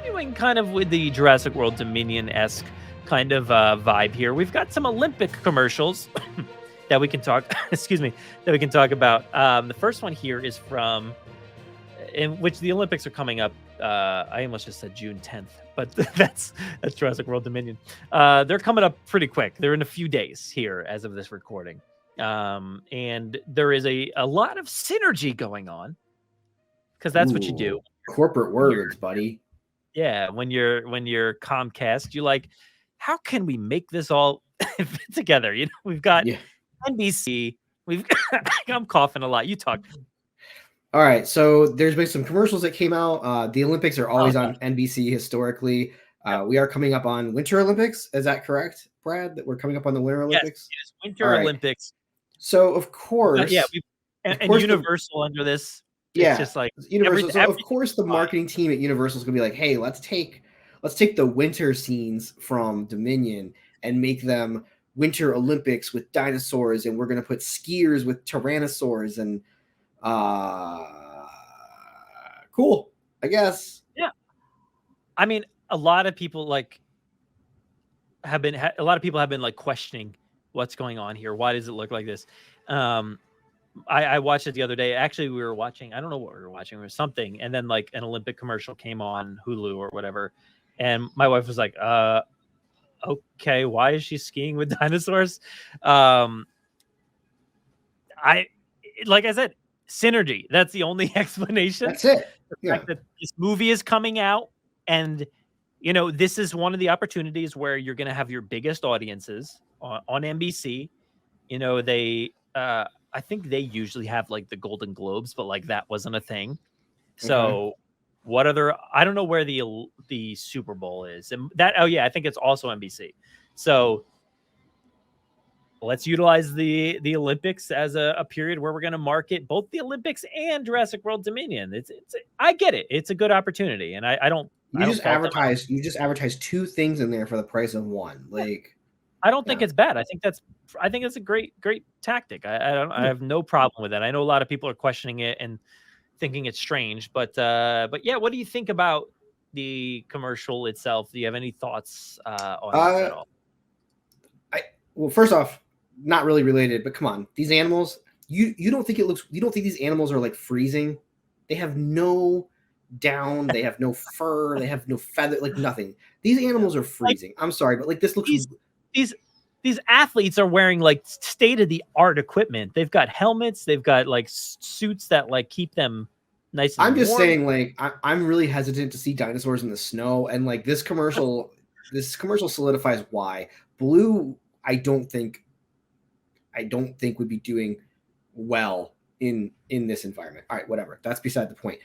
continuing kind of with the Jurassic World Dominion-esque kind of vibe here. We've got some Olympic commercials that we can talk. Excuse me, that we can talk about. The first one here is from, in which the Olympics are coming up. I almost just said June 10th, but that's Jurassic World Dominion. They're coming up pretty quick. They're in a few days here as of this recording. And there is a lot of synergy going on, because that's what you do. Corporate words, buddy. Yeah, when you're Comcast, you're like, how can we make this all fit together? You know, we've got NBC. I'm coughing a lot. You talk. All right, so there's been some commercials that came out. The Olympics are always on NBC historically. We are coming up on Winter Olympics. Is that correct, Brad? That we're coming up on the Winter Olympics? Yes, Winter Olympics. So of course, and Universal under this. Yeah, it's just like Universal. So of course, the marketing team at Universal is gonna be like, "Hey, let's take the winter scenes from Dominion and make them Winter Olympics with dinosaurs, and we're gonna put skiers with tyrannosaurs and cool, I guess." Yeah, I mean, a lot of people have been like questioning what's going on here. Why does it look like this? I watched it the other day. Actually, we were watching, I don't know what we were watching, or something, and then like an Olympic commercial came on Hulu or whatever, and my wife was like, okay, why is she skiing with dinosaurs? Like I said, synergy. That's the only explanation. That's it. The fact that this movie is coming out, and you know, this is one of the opportunities where you're going to have your biggest audiences on NBC. You know, they I think they usually have like the Golden Globes, but like that wasn't a thing. So what other, I don't know where the Super Bowl is. And that, I think it's also NBC. So let's utilize the Olympics as a period where we're going to market both the Olympics and Jurassic World Dominion. I get it. It's a good opportunity. And I don't, you just advertise two things in there for the price of one. Like, I don't think it's bad. I think it's a great tactic. I have no problem with that. I know a lot of people are questioning it and thinking it's strange, but yeah, what do you think about the commercial itself? Do you have any thoughts on this at all? Well, first off, not really related, but come on, these animals, you don't think these animals are like freezing? They have no down, they have no fur, they have no feather, like nothing. These animals are freezing. I'm sorry, but like this looks these athletes are wearing like state-of-the-art equipment. They've got helmets, they've got like suits that like keep them nice and I'm just warm. saying, like, I'm really hesitant to see dinosaurs in the snow, and like this commercial solidifies why. Blue, I don't think would be doing well in this environment. All right, whatever. That's beside the point.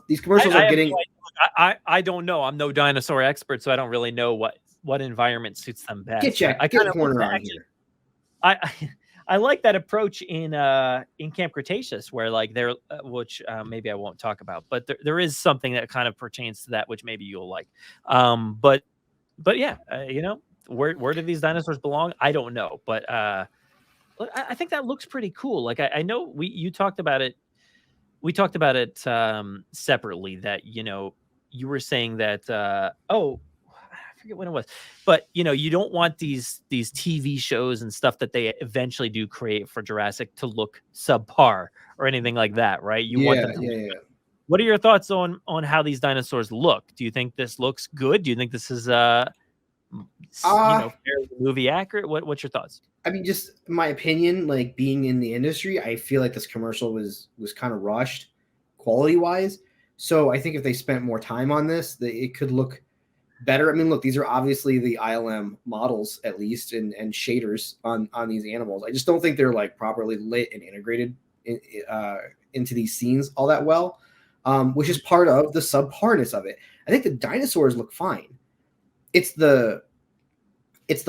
These commercials are getting. I don't know. I'm no dinosaur expert, so I don't really know what environment suits them best. Get a corner on here. I like that approach in Camp Cretaceous, where like there, which maybe I won't talk about, but there is something that kind of pertains to that, which maybe you'll like. But yeah, you know, where do these dinosaurs belong? I don't know, but I think that looks pretty cool. Like I know you talked about it. We talked about it separately. That, you know, you were saying that I forget when it was, but you know, you don't want these TV shows and stuff that they eventually do create for Jurassic to look subpar or anything like that, right? You want them to What are your thoughts on how these dinosaurs look? Do you think this looks good? Do you think this is fairly movie accurate? What's your thoughts? I mean, just my opinion, like being in the industry, I feel like this commercial was kind of rushed quality wise. So I think if they spent more time on this, it could look better. I mean, look, these are obviously the ILM models, at least, and shaders on these animals. I just don't think they're like properly lit and integrated into these scenes all that well, which is part of the subparness of it. I think the dinosaurs look fine. It's the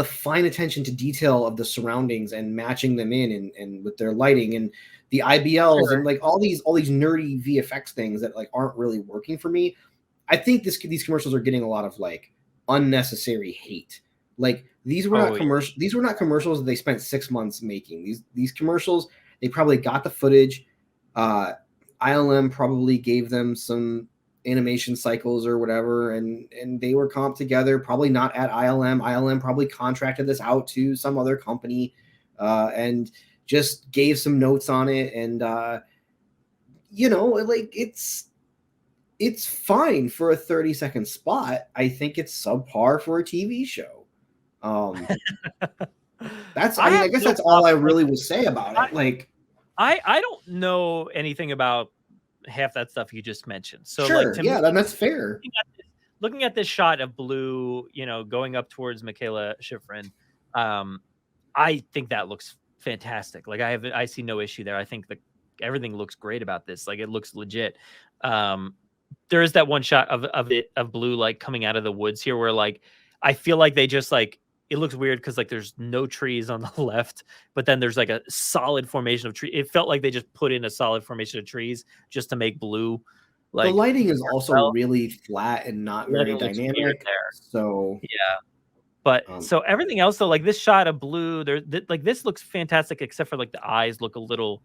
fine attention to detail of the surroundings and matching them in and with their lighting and the IBLs and like all these nerdy VFX things that like aren't really working for me. I think these commercials are getting a lot of like unnecessary hate. Like these were not commercials. These were not commercials that they spent 6 months making. These commercials, they probably got the footage. ILM probably gave them some animation cycles or whatever, and they were comped together, probably not at ILM. ILM probably contracted this out to some other company, and just gave some notes on it, and like it's fine for a 30-second spot. I think it's subpar for a TV show. I guess that's all I really will say about it. Like, I don't know anything about half that stuff you just mentioned. So sure, like to me, then that's fair. Looking at this shot of Blue, going up towards Michaela Schifrin, I think that looks fantastic. Like I see no issue there. I think everything looks great about this. Like it looks legit. There is that one shot of Blue like coming out of the woods here where like I feel like they just like it looks weird because like there's no trees on the left, but then there's like a solid formation of tree. It felt like they just put in a solid formation of trees just to make Blue. Like the lighting is also really flat and not very dynamic there. So yeah, but so everything else though, like this shot of Blue, like this looks fantastic except for like the eyes look a little,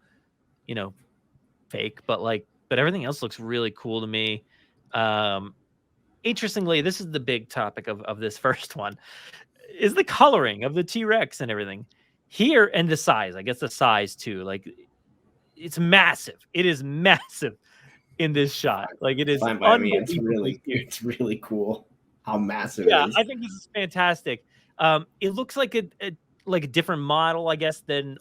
fake, but everything else looks really cool to me. Interestingly, this is the big topic of this first one, is the coloring of the T-Rex and everything here, and the size. I guess the size too. Like it's massive. It is massive in this shot. Like it is unbelievably it's really cool how massive it is. I think this is fantastic. It looks like a different model, I guess, than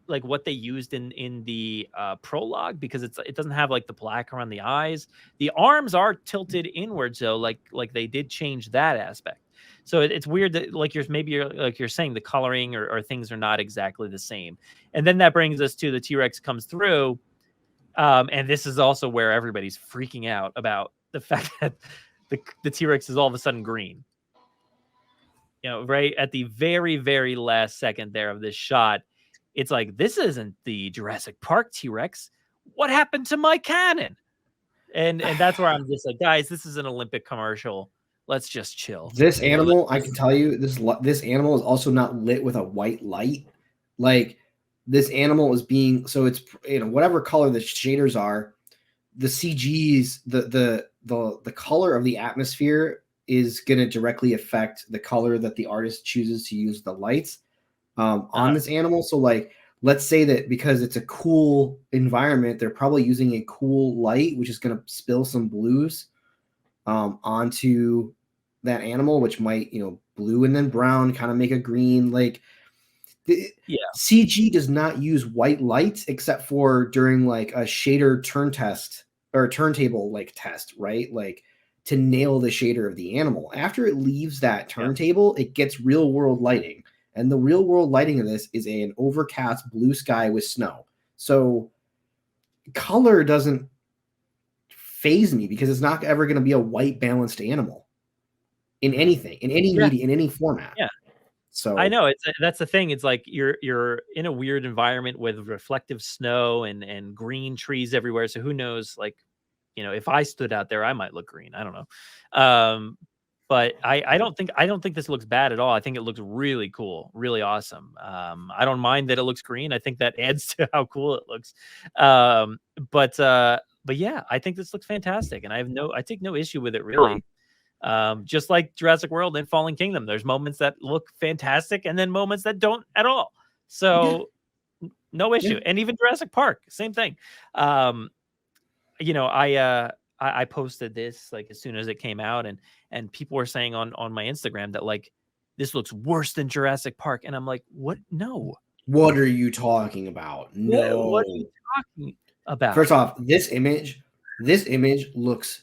like what they used in the prologue, because it doesn't have like the black around the eyes. The arms are tilted inwards though, like they did change that aspect. So it's weird that like you're saying the coloring or things are not exactly the same. And then that brings us to the T-Rex comes through. And this is also where everybody's freaking out about the fact that the T-Rex is all of a sudden green. Right at the very, very last second there of this shot, it's like, this isn't the Jurassic Park T-Rex. What happened to my cannon? And that's where I'm just like, guys, this is an Olympic commercial. Let's just chill. This animal, I can tell you, this animal is also not lit with a white light. Like this animal is being, so it's whatever color the shaders are, the CGs, the color of the atmosphere is going to directly affect the color that the artist chooses to use the lights on this animal. So like, let's say that because it's a cool environment, they're probably using a cool light, which is going to spill some blues onto that animal, which might, blue and then brown kind of make a green. Like CG does not use white lights except for during like a shader turn test or turntable like test, right? Like to nail the shader of the animal. After it leaves that turntable, it gets real world lighting. And the real world lighting of this is an overcast blue sky with snow. So color doesn't phase me because it's not ever going to be a white balanced animal in anything, in any media, in any format. Yeah. So I know that's the thing. It's like you're in a weird environment with reflective snow and green trees everywhere. So who knows, like, if I stood out there, I might look green. I don't know. But I don't think this looks bad at all. I think it looks really cool, really awesome. I don't mind that it looks green. I think that adds to how cool it looks. But yeah, I think this looks fantastic, and I take no issue with it really. Just like Jurassic World and Fallen Kingdom, there's moments that look fantastic and then moments that don't at all. So no issue. And even Jurassic Park, same thing. I posted this like as soon as it came out, and people were saying on my Instagram that like this looks worse than Jurassic Park, and I'm like, what? No. What are you talking about? No. What are you talking about? First off, this image looks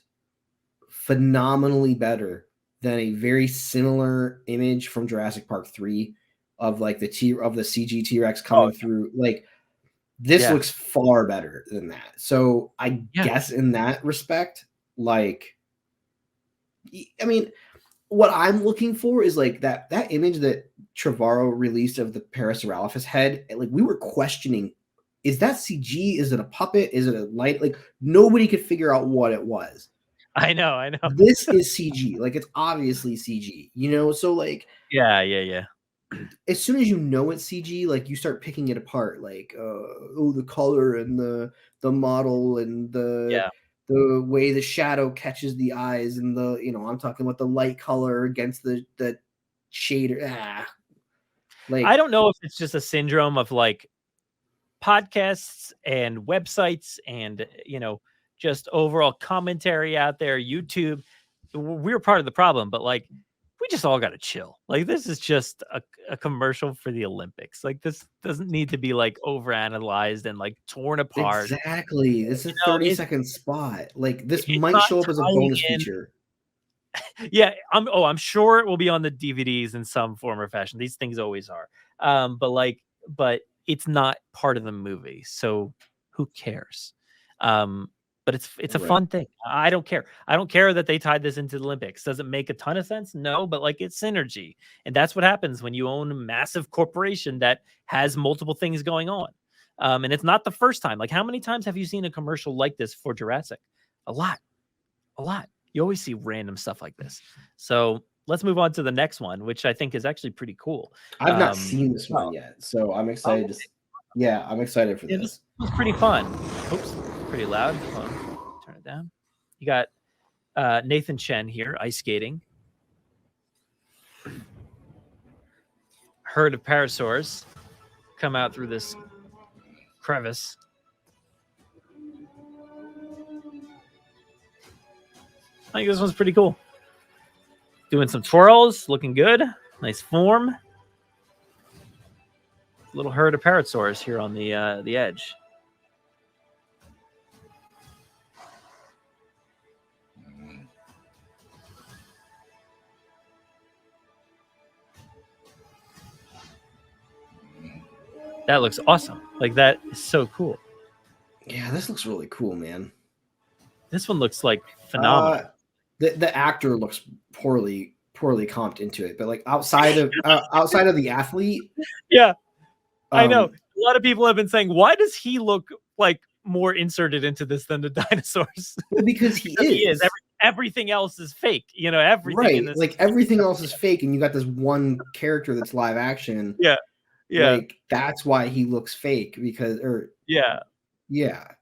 phenomenally better than a very similar image from Jurassic Park 3 of like the CG T-Rex coming through. Like this looks far better than that. So I guess in that respect, like, I mean, what I'm looking for is like that image that Trevorrow released of the Parasaurolophus head. Like we were questioning, is that CG? Is it a puppet? Is it a light? Like nobody could figure out what it was. I know. This is CG. Like it's obviously CG, So like, yeah. As soon as you know it's CG, like you start picking it apart. Like, the color and the model and the the way the shadow catches the eyes, and the, I'm talking about the light color against the shader. I don't know if it's just a syndrome of like podcasts and websites and just overall commentary out there, YouTube. We're part of the problem, but like we just all got to chill. Like this is just a commercial for the Olympics. Like this doesn't need to be like overanalyzed and like torn apart. Exactly. It's a 30-second spot. Like this might show up as a bonus feature. Yeah, I'm sure it will be on the DVDs in some form or fashion. These things always are. But it's not part of the movie, so who cares? But it's a fun thing. I don't care. I don't care that they tied this into the Olympics. Does it make a ton of sense? No, but like it's synergy. And that's what happens when you own a massive corporation that has multiple things going on. And it's not the first time. Like how many times have you seen a commercial like this for Jurassic? A lot. You always see random stuff like this. So let's move on to the next one, which I think is actually pretty cool. I've not seen this one yet, so I'm excited. I'm excited for this. This was pretty fun. Oops, pretty loud. Hold on. Turn it down. You got Nathan Chen here, ice skating. Herd of parasaurs come out through this crevice. I think this one's pretty cool. Doing some twirls, looking good. Nice form. Little herd of parasaurs here on the edge. That looks awesome. Like that is so cool. Yeah, this looks really cool, man. This one looks like phenomenal. The actor looks poorly comped into it, but like outside of the athlete, yeah, I know. A lot of people have been saying, why does he look like more inserted into this than the dinosaurs? Because he is. Everything else is fake. Everything. Right. In this like everything else is fake, and you got this one character that's live action. Yeah. Like that's why he looks fake Yeah.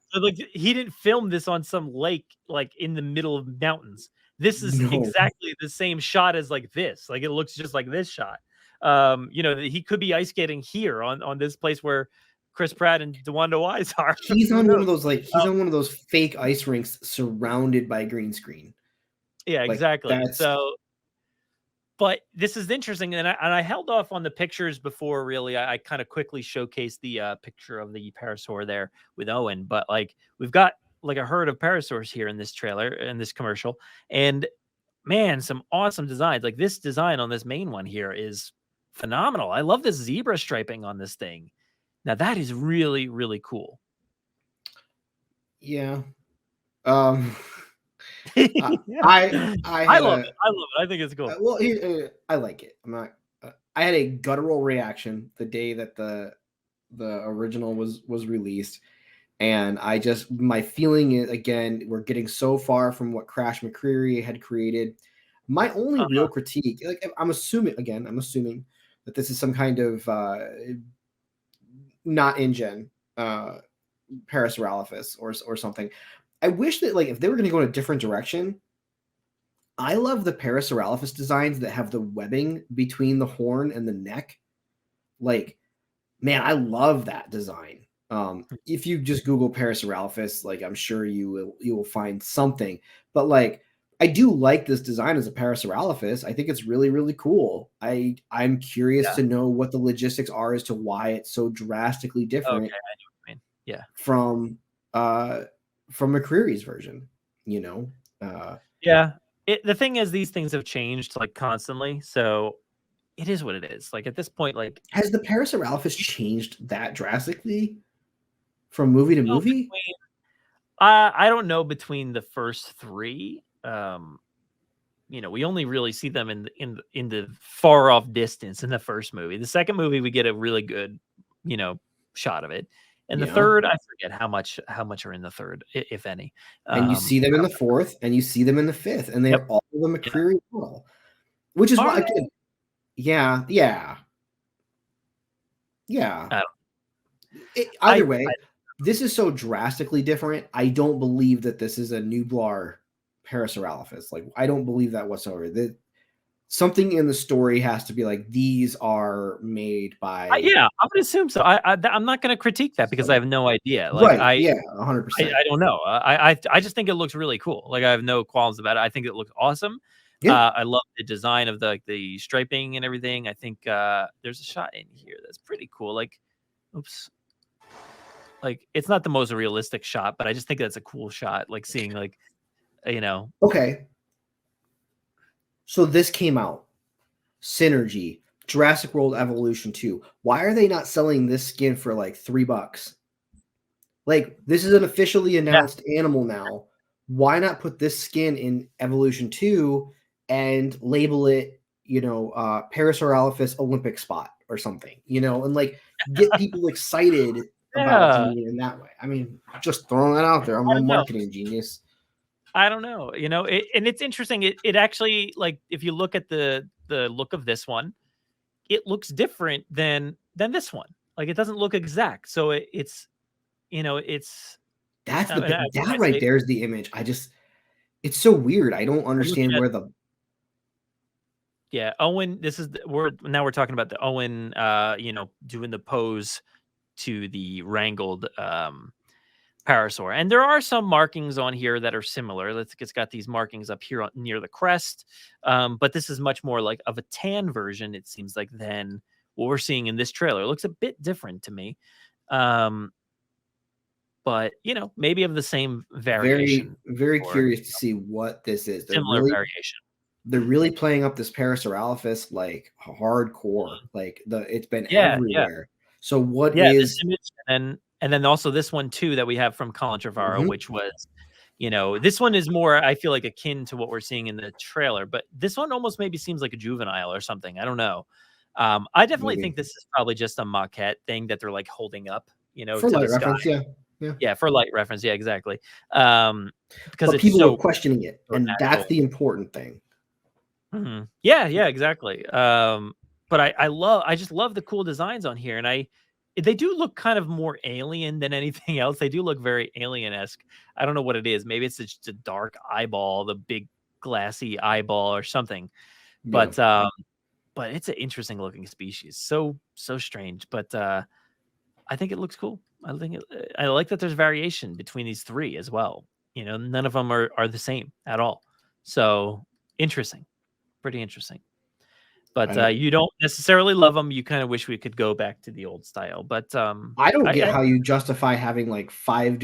So like he didn't film this on some lake, like in the middle of mountains. This is exactly the same shot as like this. Like it looks just like this shot. He could be ice skating here on this place where Chris Pratt and DeWanda Wise are. He's on one of those one of those fake ice rinks surrounded by green screen. Yeah, exactly. But this is interesting, and I held off on the pictures before. Really, I kind of quickly showcased the picture of the parasaur there with Owen. But like we've got like a herd of parasaurs here in this trailer, in this commercial, and man, some awesome designs. Like this design on this main one here is phenomenal. I love this zebra striping on this thing. Now that is really, really cool. Yeah. I love it. I think it's cool. Well, I like it. I'm not. I had a guttural reaction the day that the original was released, and my feeling is, again, we're getting so far from what Crash McCreary had created. My only real critique, like I'm assuming that this is some kind of not in-gen Parasaurolophus or something. I wish that, like, if they were going to go in a different direction, I love the Parasaurolophus designs that have the webbing between the horn and the neck. Like, man, I love that design. If you just Google Parasaurolophus, like, I'm sure you will find something. But like, I do like this design as a Parasaurolophus. I think it's really, really cool. I'm curious to know what the logistics are as to why it's so drastically different. Okay, I know what you mean. Yeah. From McCreary's version, Yeah. The thing is, these things have changed like constantly, so it is what it is. Like at this point, like, has the Parasaurolophus changed that drastically from movie to movie? I don't know between the first three. We only really see them in the far off distance in the first movie. The second movie, we get a really good, shot of it. And the third, I forget how much are in the third, if any. And you see them in the fourth, and you see them in the fifth, and they're all the McCreary model, which is why, again, yeah. Either way, this is so drastically different. I don't believe that this is a Nublar Parasaurolophus. Like, I don't believe that whatsoever. That something in the story has to be like, these are made by. Yeah, I would assume so. I'm not going to critique that because I have no idea. Like, right? Yeah, 100%. I don't know. I just think it looks really cool. Like, I have no qualms about it. I think it looks awesome. Yeah. I love the design of the striping and everything. I think there's a shot in here that's pretty cool. Like, oops. Like, it's not the most realistic shot, but I just think that's a cool shot. Like, seeing, like, you know. Okay. So this came out. Synergy. Jurassic World Evolution 2. Why are they not selling this skin for like $3? Like, this is an officially announced animal now. Why not put this skin in Evolution 2 and label it, Parasaurolophus Olympic spot or something, and like get people excited about doing it in that way. I mean, just throwing that out there. I'm a marketing genius. I don't know, and it's interesting. It actually, like, if you look at the look of this one, it looks different than this one. Like, it doesn't look exact. So it's that's that right there is the image. It's so weird. I don't understand where the. Yeah, Owen. We're talking about the Owen. Doing the pose to the wrangled parasaur, and there are some markings on here that are similar. It's got these markings up here near the crest, but this is much more like of a tan version, it seems like, than what we're seeing in this trailer. It looks a bit different to me, but maybe of the same variation. Very, very curious to see what this is. Similar variation. They're really playing up this Parasaurolophus like hardcore. Like it's been everywhere. Yeah. So what is this image, and then also this one too that we have from Colin Trevorrow, which was, this one is more, I feel like, akin to what we're seeing in the trailer, but this one almost maybe seems like a juvenile or something. I don't know. I definitely think this is probably just a maquette thing that they're like holding up, for light reference, yeah, for light reference, yeah, exactly. Because people are questioning it, and that's the important thing. Mm-hmm. Yeah, exactly. But I just love the cool designs on here, and they do look kind of more alien than anything else. They do look very alien-esque. I don't know what it is. Maybe it's just a dark eyeball, the big glassy eyeball or something. Yeah. But it's an interesting looking species. So strange, but I think it looks cool. I like that there's variation between these three as well. None of them are the same at all. So interesting. Pretty interesting. But you don't necessarily love them. You kind of wish we could go back to the old style. But I don't get how you justify having like 5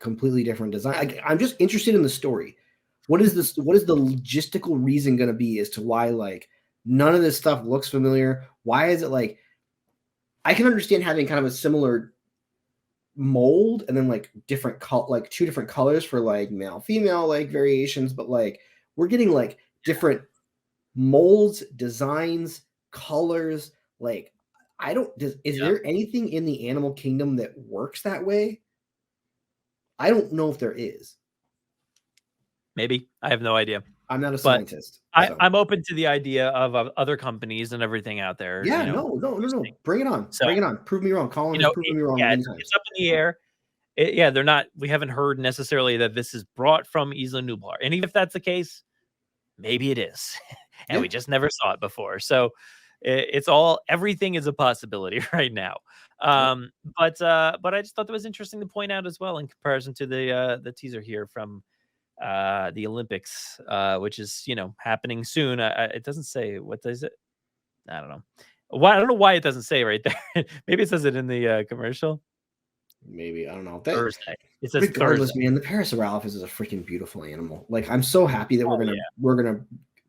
completely different designs. I'm just interested in the story. What is this? What is the logistical reason going to be as to why like none of this stuff looks familiar? Why is it like I can understand having kind of a similar mold and then like different 2 different colors for like male female like variations, but like we're getting like different molds, designs, colors. Like is there anything in the animal kingdom that works that way? I don't know if there is. Maybe. I have no idea. I'm not a scientist. I'm open to the idea of other companies and everything out there. Yeah, no. Bring it on. Bring it on. Prove me wrong. Colin has proven me wrong many times. It's up in the air. They're not. We haven't heard necessarily that this is brought from Isla Nublar. And even if that's the case, maybe it is. And we just never saw it before. So everything is a possibility right now. But I just thought that was interesting to point out as well in comparison to the teaser here from the Olympics, which is happening soon. It doesn't say, what does it? I don't know. I don't know why it doesn't say right there. Maybe it says it in the commercial. Maybe, I don't know. Thursday. It says regardless, Thursday. Man, the Parasaurolophus is a freaking beautiful animal. Like, I'm so happy that we're gonna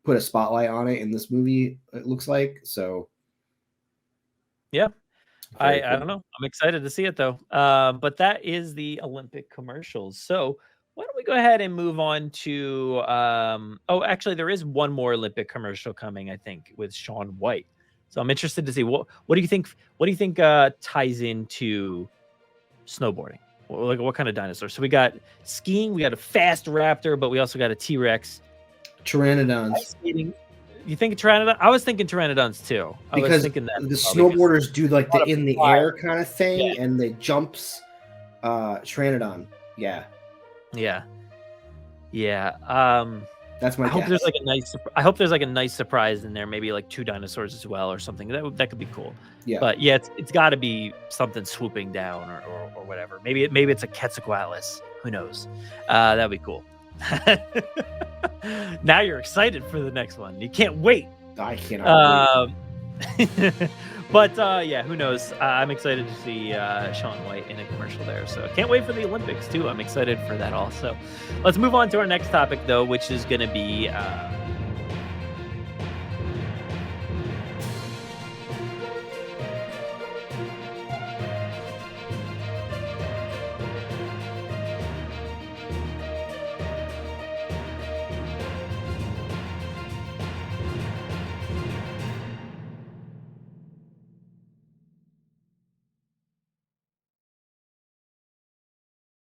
put a spotlight on it in this movie. It looks like so. Yeah, I don't know. I'm excited to see it though. But that is the Olympic commercials. So why don't we go ahead and move on to? Actually, there is one more Olympic commercial coming, I think, with Shaun White. So I'm interested to see what do you think? What do you think ties into snowboarding? Like, what kind of dinosaur? So we got skiing, we got a fast raptor, but we also got a T-Rex. Pteranodons. You think Pteranodon? I was thinking Pteranodons too. Because the snowboarders do like the in the air kind of thing, and the jumps. Pteranodon. Yeah, Yeah. that's my I hope guess. there's like a nice. I hope there's like a nice surprise in there. Maybe like 2 dinosaurs as well, or something. That could be cool. Yeah. But yeah, it's got to be something swooping down or whatever. Maybe it's a Quetzalcoatlus. Who knows? That'd be cool. Now you're excited for the next one. You can't wait. I cannot. But yeah, who knows? I'm excited to see Shaun White in a commercial there. So can't wait for the Olympics too. I'm excited for that also. Let's move on to our next topic though, which is going to be